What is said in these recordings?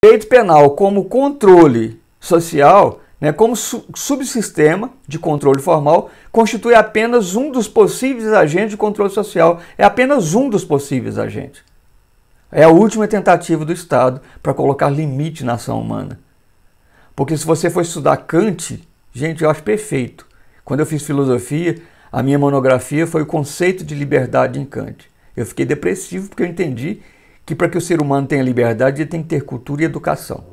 direito penal como controle social, né, como subsistema de controle formal, constitui apenas um dos possíveis agentes de controle social. É apenas um dos possíveis agentes. É a última tentativa do Estado para colocar limite na ação humana. Porque se você for estudar Kant, gente, eu acho perfeito. Quando eu fiz filosofia, a minha monografia foi o conceito de liberdade em Kant. Eu fiquei depressivo porque eu entendi que para que o ser humano tenha liberdade, ele tem que ter cultura e educação.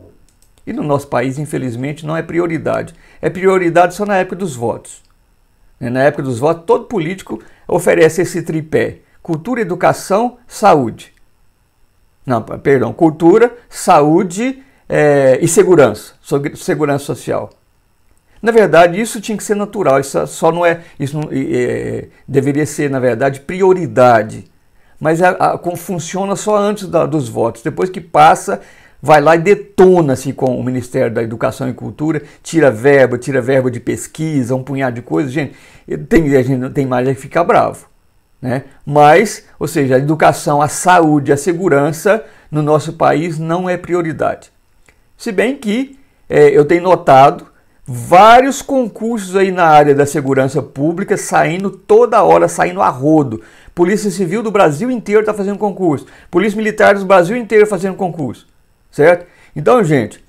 E no nosso país, infelizmente, não é prioridade. É prioridade só na época dos votos. Na época dos votos, todo político oferece esse tripé: cultura, educação, saúde. Não, perdão, cultura, saúde e segurança, segurança social. Na verdade, isso tinha que ser natural, isso só não é, isso não, deveria ser, na verdade, prioridade. Mas funciona só antes dos votos. Depois que passa, vai lá e detona-se com o Ministério da Educação e Cultura, tira verba de pesquisa, um punhado de coisas. Gente, a gente não tem mais que ficar bravo. Né? Mas, ou seja, a educação, a saúde, a segurança no nosso país não é prioridade. Se bem que eu tenho notado vários concursos aí na área da segurança pública saindo toda hora, saindo a rodo. Polícia Civil do Brasil inteiro está fazendo concurso. Polícia Militar do Brasil inteiro fazendo concurso. Certo? Então, gente,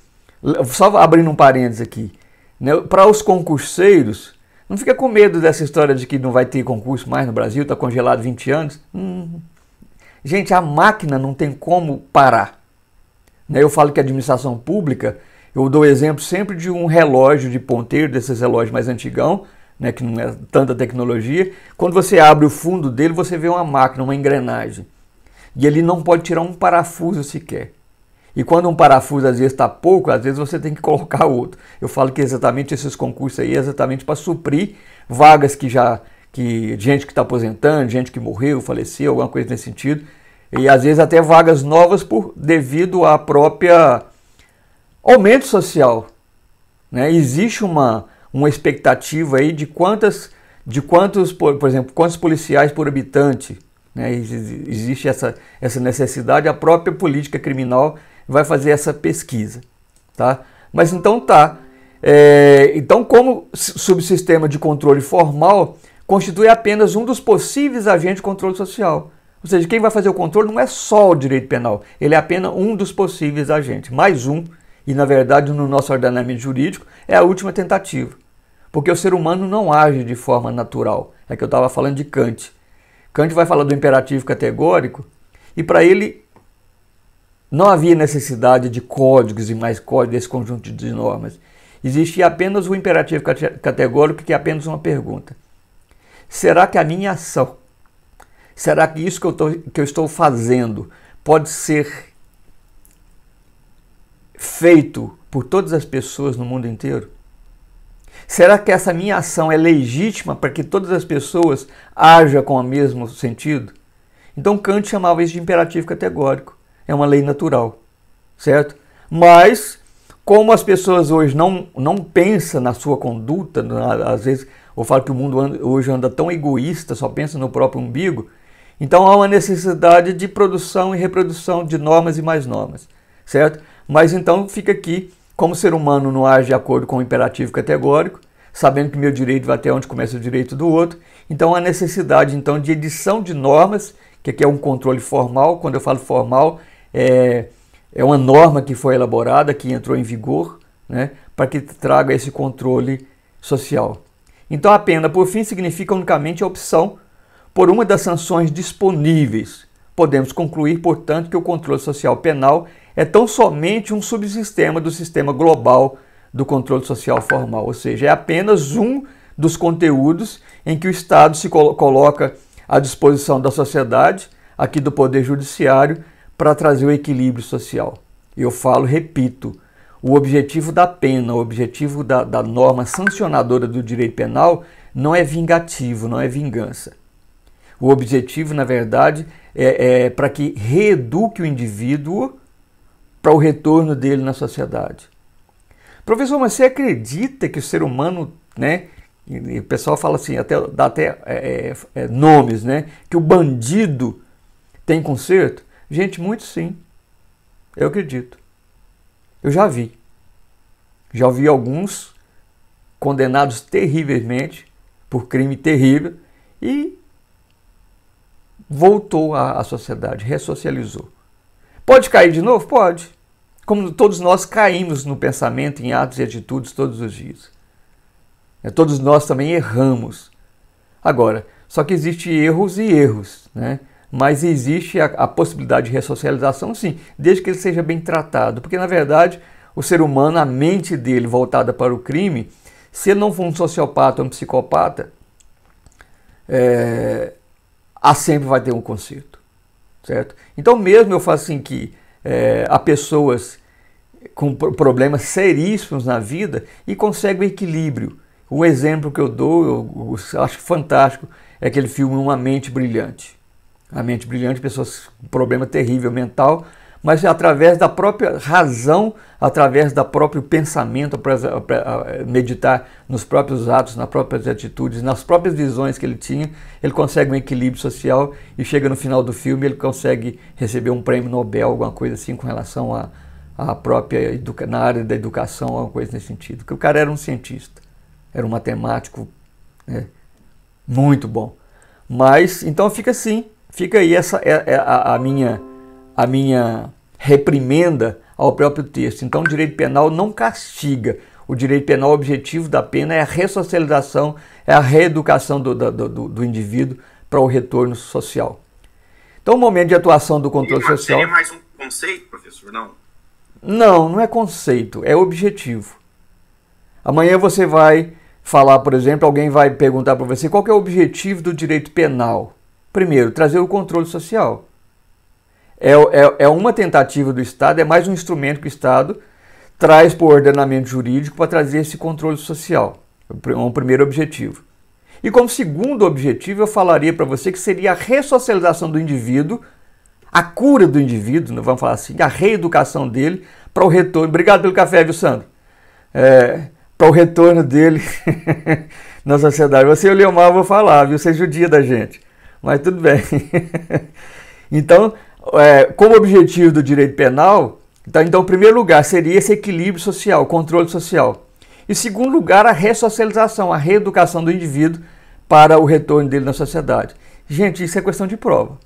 só abrindo um parênteses aqui, né, para os concurseiros, não fica com medo dessa história de que não vai ter concurso mais no Brasil, está congelado 20 anos. Gente, a máquina não tem como parar. Né, eu falo que a administração pública, eu dou exemplo sempre de um relógio de ponteiro, desses relógios mais antigão, né, que não é tanta tecnologia. Quando você abre o fundo dele, você vê uma máquina, uma engrenagem. E ele não pode tirar um parafuso sequer. E quando um parafuso às vezes está pouco, às vezes você tem que colocar outro. Eu falo que exatamente esses concursos aí é exatamente para suprir vagas que gente que está aposentando, gente que morreu, faleceu, alguma coisa nesse sentido. E às vezes até vagas novas devido à própria aumento social. Né? Existe uma expectativa aí de quantos, por exemplo, quantos policiais por habitante. Né? Existe essa necessidade, a própria política criminal vai fazer essa pesquisa, tá? Mas então tá. Então, como subsistema de controle formal, constitui apenas um dos possíveis agentes de controle social. Ou seja, quem vai fazer o controle não é só o direito penal, ele é apenas um dos possíveis agentes, mais um, e na verdade no nosso ordenamento jurídico é a última tentativa. Porque o ser humano não age de forma natural. É que eu estava falando de Kant. Kant vai falar do imperativo categórico, e para ele não havia necessidade de códigos e mais códigos desse conjunto de normas. Existia apenas o imperativo categórico, que é apenas uma pergunta. Será que a minha ação, será que isso que eu estou fazendo pode ser feito por todas as pessoas no mundo inteiro? Será que essa minha ação é legítima para que todas as pessoas hajam com o mesmo sentido? Então Kant chamava isso de imperativo categórico. É uma lei natural, certo? Mas, como as pessoas hoje não pensam na sua conduta, às vezes eu falo que o mundo hoje anda tão egoísta, só pensa no próprio umbigo, então há uma necessidade de produção e reprodução de normas e mais normas, certo? Mas então fica aqui, como o ser humano não age de acordo com o imperativo categórico, sabendo que meu direito vai até onde começa o direito do outro, então há necessidade então, de edição de normas, que aqui é um controle formal. Quando eu falo formal, é uma norma que foi elaborada, que entrou em vigor, né, para que traga esse controle social. Então a pena, por fim, significa unicamente a opção por uma das sanções disponíveis. Podemos concluir, portanto, que o controle social penal é tão somente um subsistema do sistema global do controle social formal, ou seja, é apenas um dos conteúdos em que o Estado se coloca à disposição da sociedade, aqui do Poder Judiciário, para trazer o equilíbrio social. Eu falo, repito, o objetivo da pena, o objetivo da norma sancionadora do direito penal não é vingativo, não é vingança. O objetivo, na verdade, é para que reeduque o indivíduo para o retorno dele na sociedade. Professor, mas você acredita que o ser humano, né, e o pessoal fala assim, dá até nomes, né, que o bandido tem conserto? Gente, muito sim, eu acredito. Eu já vi. Já ouvi alguns condenados terrivelmente por crime terrível e voltou à sociedade, ressocializou. Pode cair de novo? Pode. Como todos nós caímos no pensamento, em atos e atitudes todos os dias. Todos nós também erramos. Agora, só que existem erros e erros, né? Mas existe a possibilidade de ressocialização, sim, desde que ele seja bem tratado. Porque, na verdade, o ser humano, a mente dele voltada para o crime, se ele não for um sociopata ou um psicopata, sempre vai ter um conserto, certo? Então, mesmo eu faço assim que há pessoas com problemas seríssimos na vida e conseguem o equilíbrio. Um exemplo que eu dou, eu acho fantástico, é aquele filme Uma Mente Brilhante. A mente brilhante, pessoas com problema terrível mental, mas através da própria razão, através do próprio pensamento, meditar nos próprios atos, nas próprias atitudes, nas próprias visões que ele tinha, ele consegue um equilíbrio social e chega no final do filme, ele consegue receber um prêmio Nobel, alguma coisa assim, com relação à própria, na área da educação, alguma coisa nesse sentido. Porque o cara era um cientista, era um matemático, né, muito bom. Mas, então fica assim, fica aí essa a minha reprimenda ao próprio texto. Então o direito penal não castiga. O direito penal, o objetivo da pena é a ressocialização, é a reeducação do indivíduo para o retorno social. Então o momento de atuação do controle social... Seria mais um conceito, professor, não? Não, não é conceito, é objetivo. Amanhã você vai falar, por exemplo, alguém vai perguntar para você qual que é o objetivo do direito penal. Primeiro, trazer o controle social. É uma tentativa do Estado, é mais um instrumento que o Estado traz para o ordenamento jurídico para trazer esse controle social. É um primeiro objetivo. E como segundo objetivo, eu falaria para você que seria a ressocialização do indivíduo, a cura do indivíduo, vamos falar assim, a reeducação dele para o retorno. Obrigado pelo café, viu, Sandro? Para o retorno dele na sociedade. Você e o Leomar vou falar, viu? Você judia da gente. Mas tudo bem. Então, como objetivo do direito penal, então, em primeiro lugar, seria esse equilíbrio social, o controle social. E, em segundo lugar, a ressocialização, a reeducação do indivíduo para o retorno dele na sociedade. Gente, isso é questão de prova.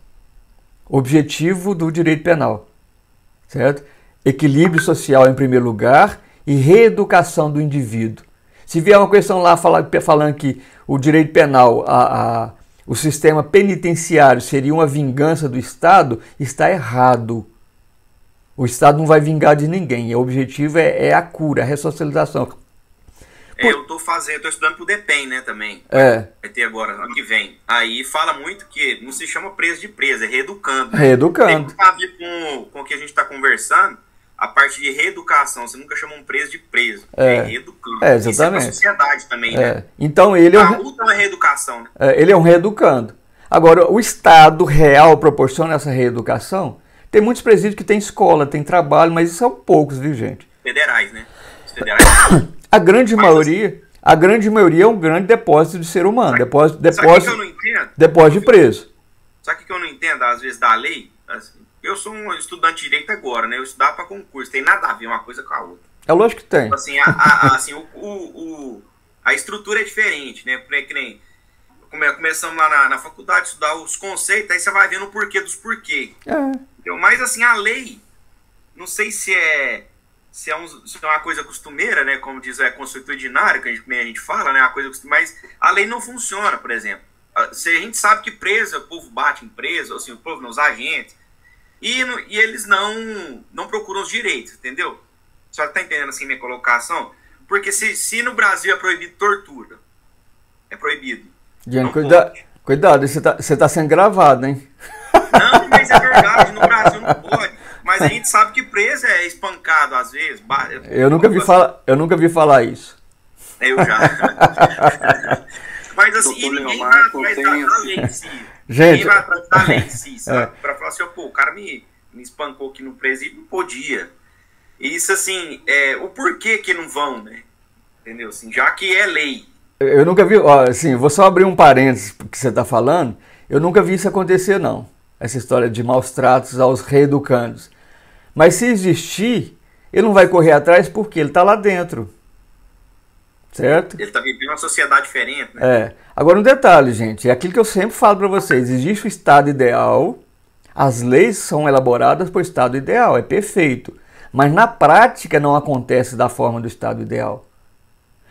Objetivo do direito penal, certo? Equilíbrio social em primeiro lugar e reeducação do indivíduo. Se vier uma questão lá falando que o direito penal, o sistema penitenciário seria uma vingança do Estado, está errado. O Estado não vai vingar de ninguém. O objetivo é a cura, a ressocialização. Eu estou estudando pro DEPEN, né, também. Vai ter agora, ano que vem. Aí fala muito que não se chama preso de preso, é reeducando. Reeducando. Tem a ver com o que a gente está conversando, a parte de reeducação. Você nunca chama um preso de preso. É reeducando. Exatamente. Isso é pra sociedade também, né? Então ele a luta é uma reeducação, né? Ele é um reeducando. Agora, o Estado real proporciona essa reeducação? Tem muitos presídios que tem escola, tem trabalho, mas são poucos, viu, gente? Federais, né? Os federais. A grande maioria é um grande depósito de ser humano. Depósito de preso. Sabe o que eu não entendo, às vezes, da lei? Assim, eu sou um estudante de direito agora, né? Eu estudava para concurso. Tem nada a ver uma coisa com a outra. É lógico que tem. Assim, a estrutura é diferente, né? Que nem começamos lá na faculdade a estudar os conceitos, aí você vai vendo o porquê dos porquê. Mas, assim, a lei, não sei se é uma coisa costumeira, né? Como diz, consuetudinária, que a gente fala, né? Uma coisa costumeira, mas a lei não funciona, por exemplo. Se a gente sabe que preso, o povo bate em preso, assim, o povo nos agentes, e eles não procuram os direitos, entendeu? Só tá entendendo assim minha colocação? Porque se no Brasil é proibido tortura, é proibido. Diante, cuidado, você tá sendo gravado, hein? Não, mas é verdade, no Brasil não pode. Mas a gente sabe que preso é espancado às vezes. Eu nunca vi falar isso. Eu já. Mas assim, ninguém vai atrás da lei em si. Ninguém vai atrás da lei em si, sabe? Pra falar assim, pô, o cara me espancou aqui no presídio, não podia. Isso assim, o porquê que não vão, né? Entendeu? Assim, já que é lei. Eu nunca vi, assim, vou só abrir um parênteses que você está falando, eu nunca vi isso acontecer, não. Essa história de maus tratos aos reeducandos. Mas se existir, Ele não vai correr atrás porque ele está lá dentro. Certo? Ele está vivendo uma sociedade diferente, né? É. Agora um detalhe, gente, é aquilo que eu sempre falo para vocês, existe o estado ideal, as leis são elaboradas para o estado ideal, é perfeito, mas na prática não acontece da forma do estado ideal.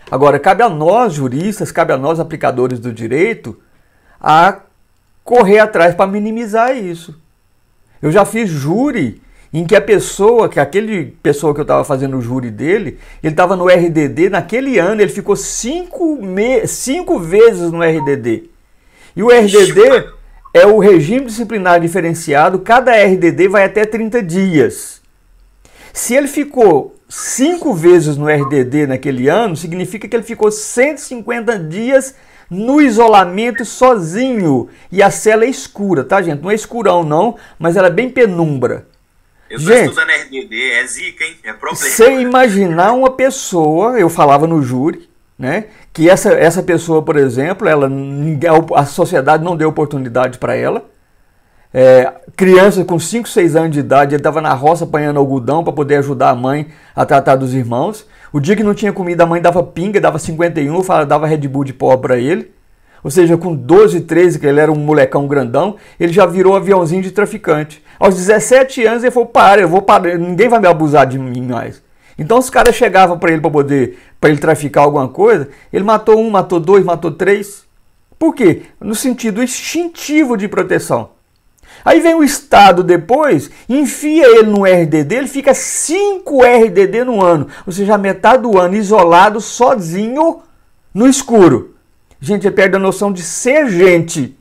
Agora, cabe a nós juristas, cabe a nós aplicadores do direito, a correr atrás para minimizar isso. Eu já fiz júri em que aquele pessoa que eu estava fazendo o júri dele, ele estava no RDD, naquele ano ele ficou 5 vezes no RDD. E o RDD é o regime disciplinar diferenciado, cada RDD vai até 30 dias. Se ele ficou 5 vezes no RDD naquele ano, significa que ele ficou 150 dias no isolamento sozinho. E a cela é escura, tá, gente? Não é escurão não, mas ela é bem penumbra. Eu estou estudando RDD, é zica, hein? É problema. Você imaginar uma pessoa, eu falava no júri, né? Que essa pessoa, por exemplo, a sociedade não deu oportunidade para ela. Criança com 5, 6 anos de idade, ele estava na roça apanhando algodão para poder ajudar a mãe a tratar dos irmãos. O dia que não tinha comida, a mãe dava pinga, dava 51, dava Red Bull de pó para ele. Ou seja, com 12, 13, que ele era um molecão grandão, ele já virou aviãozinho de traficante. Aos 17 anos ele falou, eu vou parar, ninguém vai me abusar de mim mais. Então os caras chegavam para ele para ele traficar alguma coisa, ele matou 1, matou 2, matou 3. Por quê? No sentido instintivo de proteção. Aí vem o Estado depois, enfia ele no RDD, ele fica 5 RDD no ano. Ou seja, a metade do ano isolado, sozinho, no escuro. Gente, ele perde a noção de ser gente.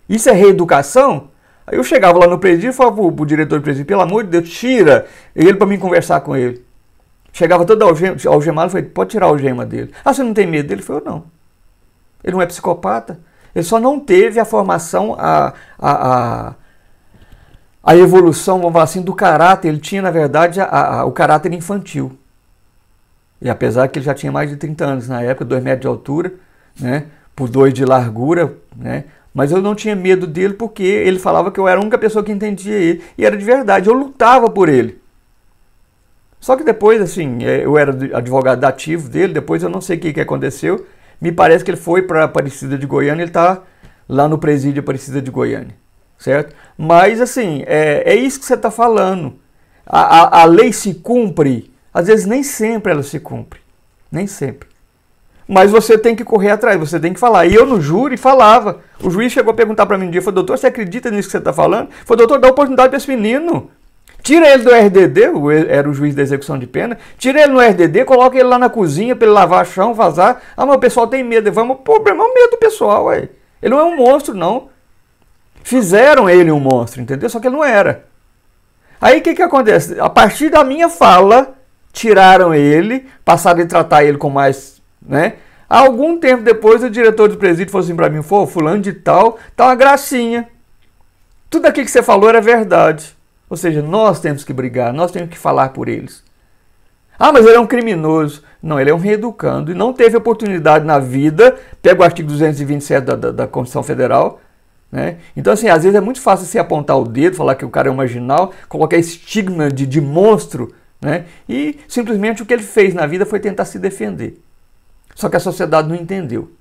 Isso é reeducação? Aí eu chegava lá no presídio e falava pro diretor do presídio, pelo amor de Deus, tira ele para mim conversar com ele. Chegava todo algemado e falei, pode tirar a algema dele. Ah, você não tem medo dele? Ele falou, não. Ele não é psicopata. Ele só não teve a formação, a evolução, vamos falar assim, do caráter. Ele tinha, na verdade, o caráter infantil. E apesar que ele já tinha mais de 30 anos na época, 2 metros de altura, né, por 2 de largura, né, mas eu não tinha medo dele porque ele falava que eu era a única pessoa que entendia ele, e era de verdade, eu lutava por ele. Só que depois, assim, eu era advogado ativo dele, depois eu não sei o que aconteceu, me parece que ele foi para Aparecida de Goiânia, ele está lá no presídio Aparecida de Goiânia, certo? Mas, assim, é isso que você está falando, a lei se cumpre, às vezes nem sempre ela se cumpre, nem sempre. Mas você tem que correr atrás, você tem que falar. E eu no júri falava. O juiz chegou a perguntar para mim um dia, falou, doutor, você acredita nisso que você está falando? Falei, doutor, dá oportunidade para esse menino. Tira ele do RDD, era o juiz da execução de pena, tira ele no RDD, coloca ele lá na cozinha para ele lavar chão, vazar. Ah, mas o pessoal tem medo. Vamos, o problema é o medo do pessoal, ué. Ele não é um monstro, não. Fizeram ele um monstro, entendeu? Só que ele não era. Aí o que acontece? A partir da minha fala, tiraram ele, passaram a tratar ele com mais... né? Algum tempo depois o diretor do presídio falou assim para mim, fulano de tal, tá uma gracinha. Tudo aquilo que você falou era verdade. Ou seja, nós temos que brigar, nós temos que falar por eles. Ah, mas ele é um criminoso. Não, ele é um reeducando e não teve oportunidade na vida. Pega o artigo 227 da Constituição Federal, né? Então, assim, às vezes é muito fácil você apontar o dedo, falar que o cara é um marginal, colocar estigma de monstro, né? E simplesmente o que ele fez na vida foi tentar se defender. Só que a sociedade não entendeu.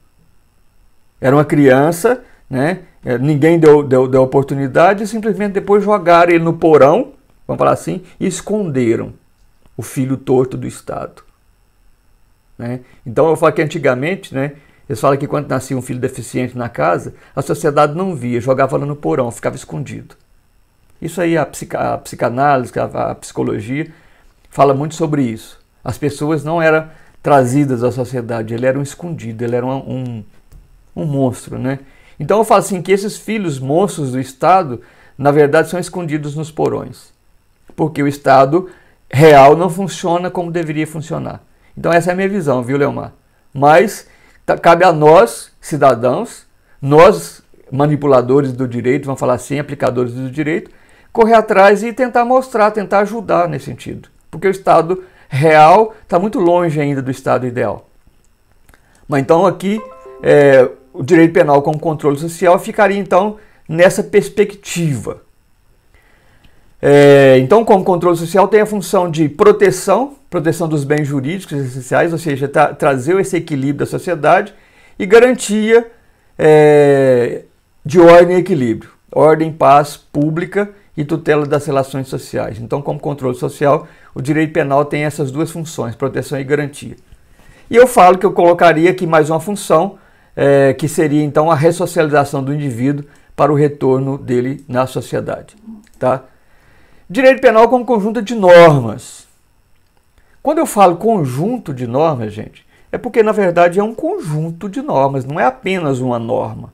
Era uma criança, né? Ninguém deu oportunidade e simplesmente depois jogaram ele no porão, vamos falar assim, e esconderam o filho torto do Estado. Né? Então eu falo que antigamente, né, eles falam que quando nascia um filho deficiente na casa, a sociedade não via, jogava lá no porão, ficava escondido. Isso aí a psicanálise, a psicologia, fala muito sobre isso. As pessoas não eram trazidas à sociedade, ele era um escondido, ele era um monstro, né? Então eu falo assim que esses filhos monstros do Estado, na verdade, são escondidos nos porões, porque o Estado real não funciona como deveria funcionar. Então essa é a minha visão, viu, Leomar? Mas cabe a nós, cidadãos, nós manipuladores do direito, vamos falar assim, aplicadores do direito, correr atrás e tentar mostrar, tentar ajudar nesse sentido, porque o Estado real está muito longe ainda do Estado ideal. Mas então aqui o direito penal como controle social ficaria então nessa perspectiva. Então, como controle social, tem a função de proteção dos bens jurídicos essenciais, ou seja, trazer esse equilíbrio da sociedade, e garantia de ordem e equilíbrio, ordem, paz pública e tutela das relações sociais. Então, como controle social, o direito penal tem essas duas funções, proteção e garantia. E eu falo que eu colocaria aqui mais uma função, que seria então a ressocialização do indivíduo para o retorno dele na sociedade. Tá? Direito penal como conjunto de normas. Quando eu falo conjunto de normas, gente, é porque na verdade é um conjunto de normas, não é apenas uma norma.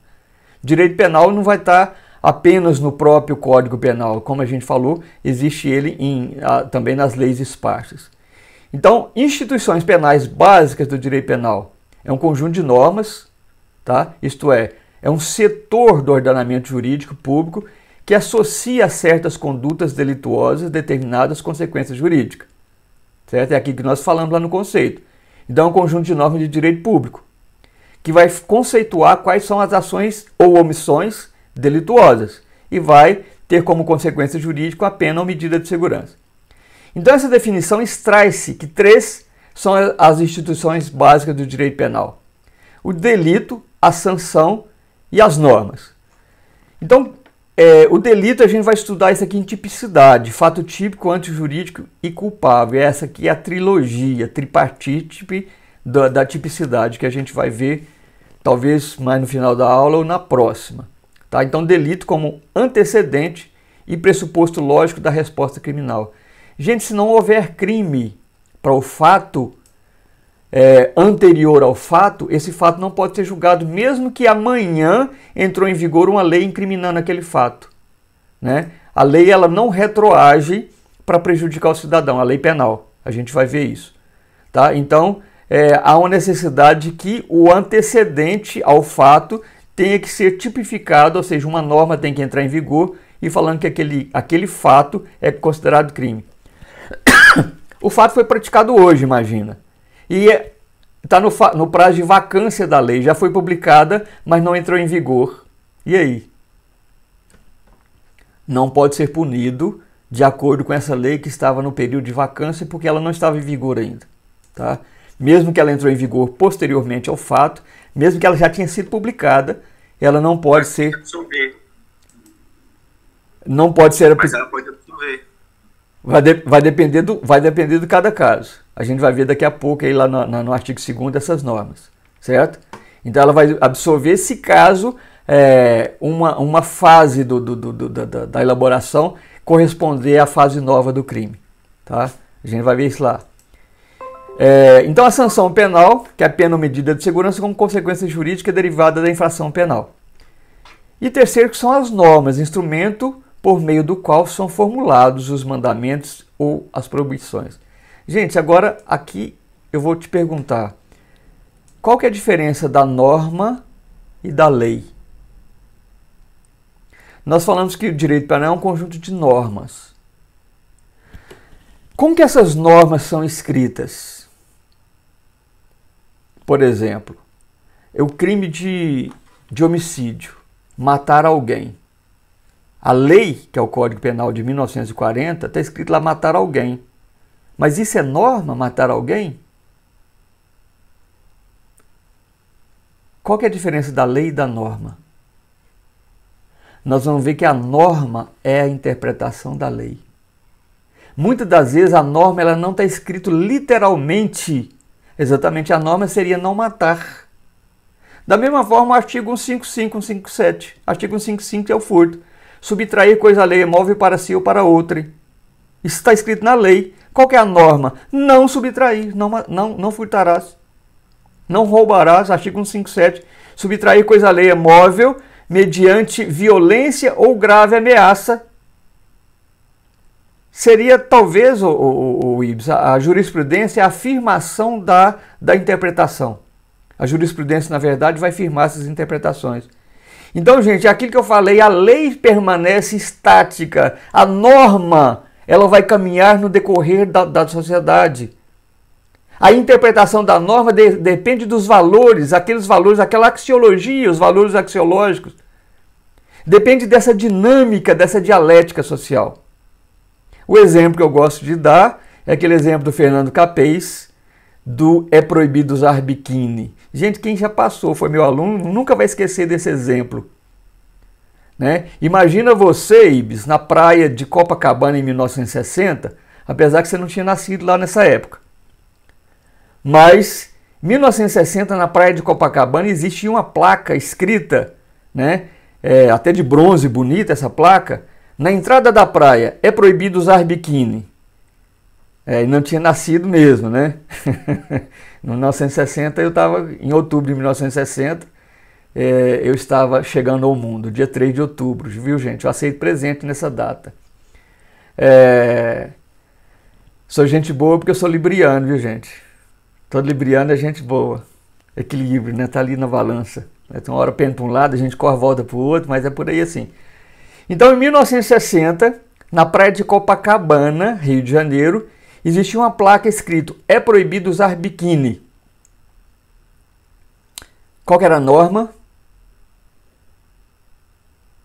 Direito penal não vai estar apenas no próprio Código Penal, como a gente falou, existe ele também nas leis esparsas. Então, instituições penais básicas do direito penal é um conjunto de normas, tá? Isto é um setor do ordenamento jurídico público que associa a certas condutas delituosas determinadas consequências jurídicas. Certo? É aqui que nós falamos lá no conceito. Então é um conjunto de normas de direito público que vai conceituar quais são as ações ou omissões delituosas e vai ter como consequência jurídica a pena ou medida de segurança. Então essa definição extrai-se que 3 são as instituições básicas do direito penal: o delito, a sanção e as normas. Então, o delito a gente vai estudar isso aqui em tipicidade, fato típico, antijurídico e culpável. Essa aqui é a trilogia, tripartite da tipicidade, que a gente vai ver talvez mais no final da aula ou na próxima. Tá? Então, delito como antecedente e pressuposto lógico da resposta criminal. Gente, se não houver crime para o fato anterior ao fato, esse fato não pode ser julgado, mesmo que amanhã entrou em vigor uma lei incriminando aquele fato. Né? A lei ela não retroage para prejudicar o cidadão, a lei penal. A gente vai ver isso. Tá? Então, há uma necessidade de que o antecedente ao fato tenha que ser tipificado, ou seja, uma norma tem que entrar em vigor e falando que aquele fato é considerado crime. O fato foi praticado hoje, imagina. E está no prazo de vacância da lei, já foi publicada, mas não entrou em vigor. E aí? Não pode ser punido de acordo com essa lei que estava no período de vacância, porque ela não estava em vigor ainda. Tá? Mesmo que ela entrou em vigor posteriormente ao fato, mesmo que ela já tinha sido publicada, ela não pode ser... Não pode ser... Mas ela pode absorver. Vai depender de cada caso. A gente vai ver daqui a pouco aí lá no artigo 2º essas normas, certo? Então ela vai absorver se caso uma fase da elaboração corresponder à fase nova do crime, tá? A gente vai ver isso lá. Então a sanção penal, que é a pena ou medida de segurança como consequência jurídica derivada da infração penal. E terceiro, que são as normas, instrumento por meio do qual são formulados os mandamentos ou as proibições. Gente, agora aqui eu vou te perguntar, qual que é a diferença da norma e da lei? Nós falamos que o direito penal é um conjunto de normas. Como que essas normas são escritas? Por exemplo, o crime de homicídio, matar alguém. A lei, que é o Código Penal de 1940, está escrito lá matar alguém. Mas isso é norma, matar alguém? Qual que é a diferença da lei e da norma? Nós vamos ver que a norma é a interpretação da lei. Muitas das vezes a norma ela não está escrito literalmente. Exatamente, a norma seria não matar. Da mesma forma, o artigo 155, 157. Artigo 155 é o furto. Subtrair coisa alheia, móvel para si ou para outrem. Isso está escrito na lei. Qual que é a norma? Não subtrair, não furtarás. Não roubarás, artigo 157. Subtrair coisa alheia móvel mediante violência ou grave ameaça. Seria talvez, o Ibs, a jurisprudência a afirmação da interpretação. A jurisprudência, na verdade, vai firmar essas interpretações. Então, gente, aquilo que eu falei, a lei permanece estática, a norma ela vai caminhar no decorrer da sociedade. A interpretação da norma depende dos valores, aquela axiologia, os valores axiológicos. Depende dessa dinâmica, dessa dialética social. O exemplo que eu gosto de dar é aquele exemplo do Fernando Capês, do É Proibido Usar Biquíni. Gente, quem já passou, foi meu aluno, nunca vai esquecer desse exemplo. Né? Imagina você, Ibis, na praia de Copacabana em 1960, apesar que você não tinha nascido lá nessa época. Mas, em 1960, na praia de Copacabana, existia uma placa escrita, né? Até de bronze, bonita essa placa, na entrada da praia, é proibido usar biquíni. E não tinha nascido mesmo, né? Em 1960, eu estava, em outubro de 1960, eu estava chegando ao mundo, dia 3 de outubro, viu, gente? Eu aceito presente nessa data. Sou gente boa porque eu sou libriano, viu, gente? Todo libriano é gente boa. Equilíbrio, né? Tá ali na balança. Tem uma hora pende para um lado, a gente corre volta para o outro, mas é por aí assim. Então, em 1960, na praia de Copacabana, Rio de Janeiro, existia uma placa escrito: é proibido usar biquíni. Qual que era a norma?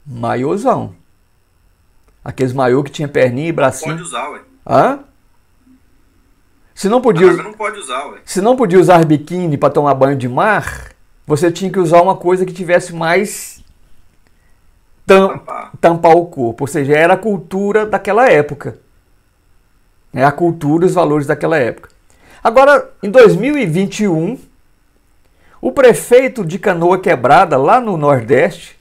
Maiôzão. Aqueles maiô que tinha perninha e bracinho. Pode usar, ué. Hã? Se não podia, não pode usar, ué. Se não podia usar biquíni para tomar banho de mar, você tinha que usar uma coisa que tivesse mais tampar o corpo. Ou seja, era a cultura daquela época. É a cultura e os valores daquela época. Agora, em 2021, o prefeito de Canoa Quebrada, lá no Nordeste,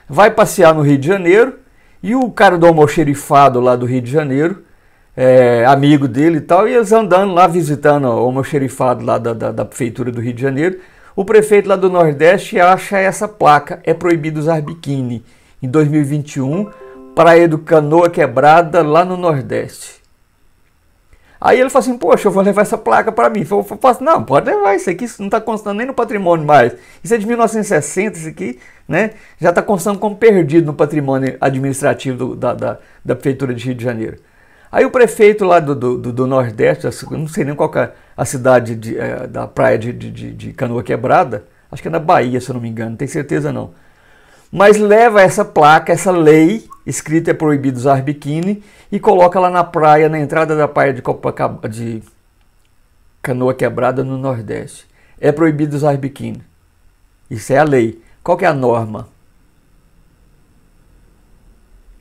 vai passear no Rio de Janeiro e o cara do almoxerifado lá do Rio de Janeiro, amigo dele e tal, e eles andando lá visitando o almoxerifado lá da prefeitura do Rio de Janeiro. O prefeito lá do Nordeste acha essa placa: é proibido usar biquíni. Em 2021, praia do Canoa Quebrada, lá no Nordeste. Aí ele falou assim: poxa, eu vou levar essa placa para mim. Eu falei: não, pode levar isso aqui, isso não está constando nem no patrimônio mais. Isso é de 1960, isso aqui, né? Já está constando como perdido no patrimônio administrativo da prefeitura de Rio de Janeiro. Aí o prefeito lá do Nordeste, não sei nem qual que é a cidade da praia de Canoa Quebrada, acho que é na Bahia, se eu não me engano, não tenho certeza não. Mas leva essa placa, essa lei, escrita: é proibido usar biquíni, e coloca lá na praia, na entrada da praia de Canoa Quebrada, no Nordeste. É proibido usar biquíni. Isso é a lei. Qual que é a norma?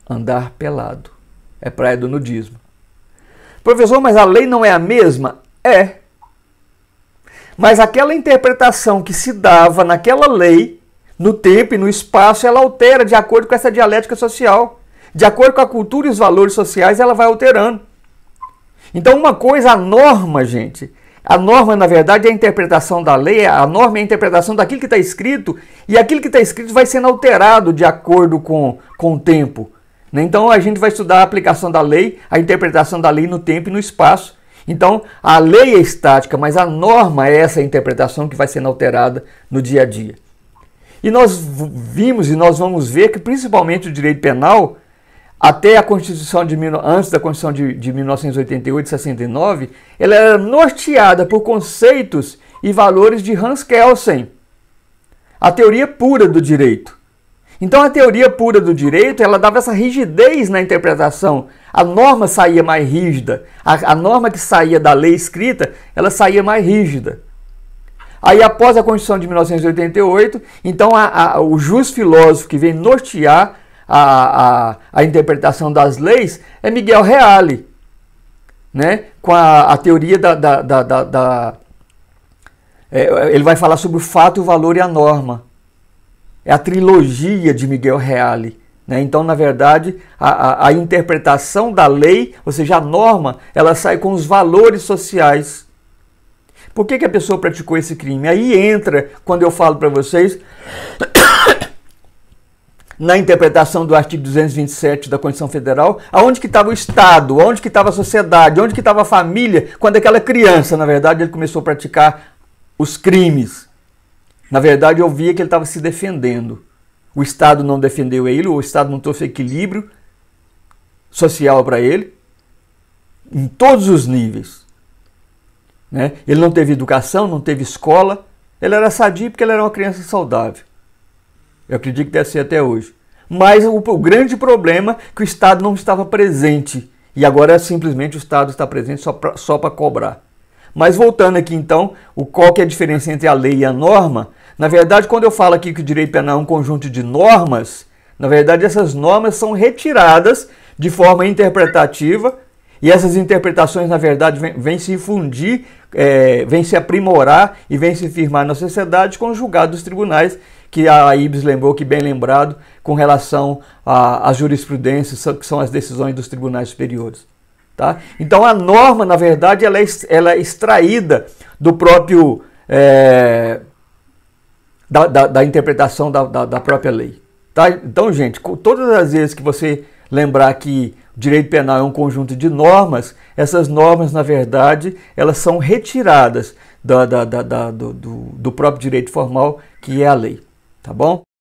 Andar pelado. É praia do nudismo. Professor, mas a lei não é a mesma? É. Mas aquela interpretação que se dava naquela lei, no tempo e no espaço, ela altera de acordo com essa dialética social. De acordo com a cultura e os valores sociais, ela vai alterando. Então, uma coisa, a norma, gente, a norma, na verdade, é a interpretação da lei, a norma é a interpretação daquilo que está escrito, e aquilo que está escrito vai sendo alterado de acordo com o tempo. Então, a gente vai estudar a aplicação da lei, a interpretação da lei no tempo e no espaço. Então, a lei é estática, mas a norma é essa interpretação que vai sendo alterada no dia a dia. E nós vimos e nós vamos ver que, principalmente o direito penal, até a Constituição antes da Constituição de 1988 e 69, ela era norteada por conceitos e valores de Hans Kelsen, a teoria pura do direito. Então a teoria pura do direito, ela dava essa rigidez na interpretação. A norma saía mais rígida, a norma que saía da lei escrita, ela saía mais rígida. Aí, após a Constituição de 1988, então o jus filósofo que vem nortear a interpretação das leis é Miguel Reale, né? Com a teoria ele vai falar sobre o fato, o valor e a norma. É a trilogia de Miguel Reale, né? Então, na verdade, a interpretação da lei, ou seja, a norma, ela sai com os valores sociais. Por que a pessoa praticou esse crime? Aí entra, quando eu falo para vocês, na interpretação do artigo 227 da Constituição Federal, aonde que estava o Estado, aonde que estava a sociedade, onde que estava a família, quando aquela criança, na verdade, ele começou a praticar os crimes. Na verdade, eu via que ele estava se defendendo. O Estado não defendeu ele, o Estado não trouxe equilíbrio social para ele, em todos os níveis. Né? Ele não teve educação, não teve escola, ele era sadio porque ele era uma criança saudável. Eu acredito que deve ser até hoje. Mas o grande problema é que o Estado não estava presente e agora simplesmente o Estado está presente só para cobrar. Mas voltando aqui então, qual que é a diferença entre a lei e a norma? Na verdade, quando eu falo aqui que o direito penal é um conjunto de normas, na verdade essas normas são retiradas de forma interpretativa, e essas interpretações, na verdade, vêm se infundir, vêm se aprimorar e vêm se firmar na sociedade com o julgado dos tribunais, que a Ibis lembrou, que bem lembrado, com relação às jurisprudências, que são as decisões dos tribunais superiores. Tá? Então a norma, na verdade, ela é extraída do próprio, da interpretação da própria lei. Tá? Então, gente, todas as vezes que você lembrar que o direito penal é um conjunto de normas, essas normas, na verdade, elas são retiradas do próprio direito formal, que é a lei. Tá bom?